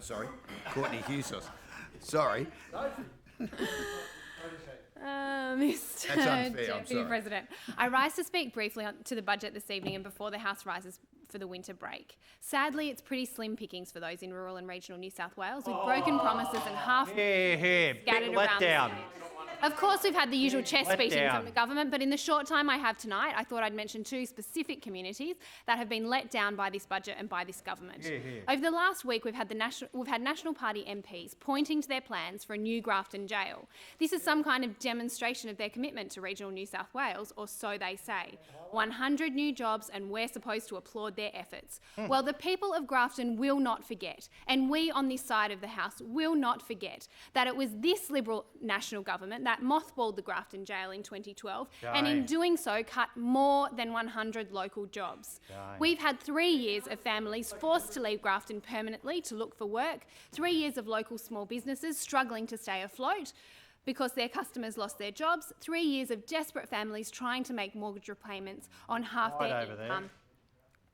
Sorry, Courtney Hughes. Sorry. Mr. That's unfair, I'm Deputy sorry. President, I rise to speak briefly to the budget this evening and before the House rises for the winter break. Sadly, it's pretty slim pickings for those in rural and regional New South Wales, with broken promises and half Big scattered around. letdown. Of course, we've had the usual chest beating from the government, but in the short time I have tonight, I thought I'd mention two specific communities that have been let down by this budget and by this government. Over the last week, we've had National Party MPs pointing to their plans for a new Grafton jail. This is some kind of demonstration of their commitment to regional New South Wales, or so they say. 100 new jobs, and we're supposed to applaud their efforts. Well, the people of Grafton will not forget, and we on this side of the House will not forget, that it was this Liberal national government that mothballed the Grafton jail in 2012, and in doing so cut more than 100 local jobs. We've had 3 years of families forced to leave Grafton permanently to look for work, 3 years of local small businesses struggling to stay afloat because their customers lost their jobs, 3 years of desperate families trying to make mortgage repayments on half their income.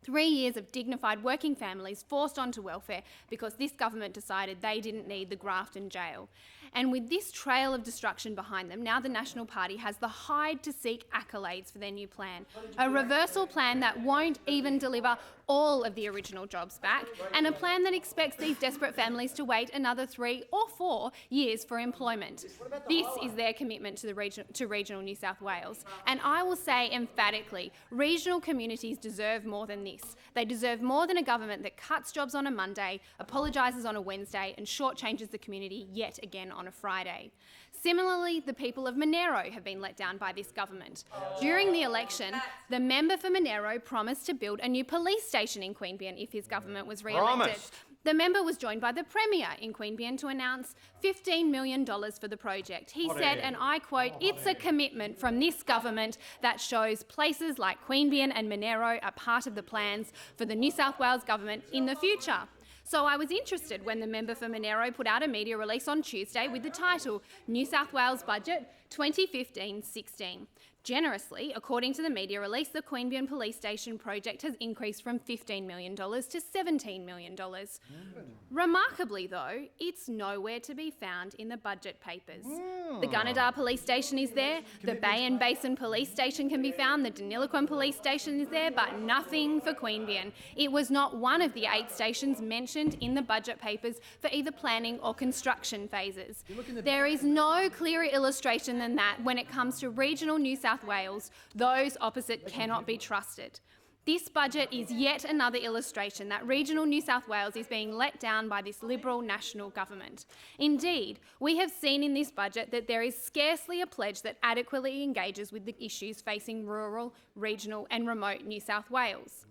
3 years of dignified working families forced onto welfare because this government decided they didn't need the Grafton jail. And with this trail of destruction behind them, now the National Party has the hide to seek accolades for their new plan. A reversal plan that won't even deliver all of the original jobs back, and a plan that expects these desperate families to wait another 3 or 4 years for employment. This is their commitment to regional New South Wales. And I will say emphatically, regional communities deserve more than this. They deserve more than a government that cuts jobs on a Monday, apologises on a Wednesday, and shortchanges the community yet again on a Friday. Similarly, the people of Monero have been let down by this government. During the election, the member for Monero promised to build a new police station in Queanbeyan if his government was re-elected. The member was joined by the Premier in Queanbeyan to announce $15 million for the project. He said, and I quote, "It's a commitment from this government that shows places like Queanbeyan and Monero are part of the plans for the New South Wales government in the future." So I was interested when the member for Monero put out a media release on Tuesday with the title New South Wales Budget 2015-16. Generously, according to the media release, the Queanbeyan Police Station project has increased from $15 million to $17 million. Remarkably, though, it's nowhere to be found in the budget papers. The Gunnedah Police Station is there, the Bay and Basin Police Station can be found, the Deniliquin Police Station is there, but nothing for Queanbeyan. It was not one of the 8 stations mentioned in the budget papers for either planning or construction phases. There is no clearer illustration than that when it comes to regional New South Wales. Those opposite cannot be trusted. This budget is yet another illustration that regional New South Wales is being let down by this Liberal national government. Indeed, we have seen in this budget that there is scarcely a pledge that adequately engages with the issues facing rural, regional and remote New South Wales.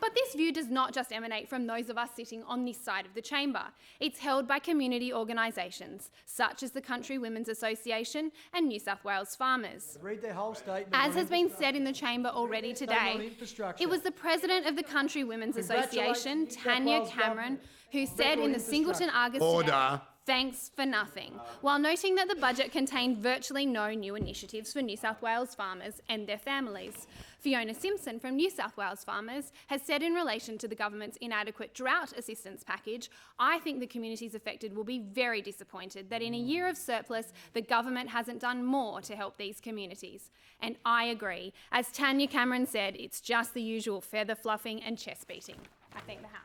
But this view does not just emanate from those of us sitting on this side of the chamber. It's held by community organisations such as the Country Women's Association and New South Wales Farmers. Read their whole statement. As has been said in the chamber already today, it was the President of the Country Women's Association, Tanya Cameron, who said in the Singleton Argus today, "Thanks for nothing," while noting that the budget contained virtually no new initiatives for New South Wales farmers and their families. Fiona Simpson from New South Wales Farmers has said in relation to the government's inadequate drought assistance package, "I think the communities affected will be very disappointed that in a year of surplus, the government hasn't done more to help these communities." And I agree. As Tanya Cameron said, it's just the usual feather fluffing and chest beating. I thank the House.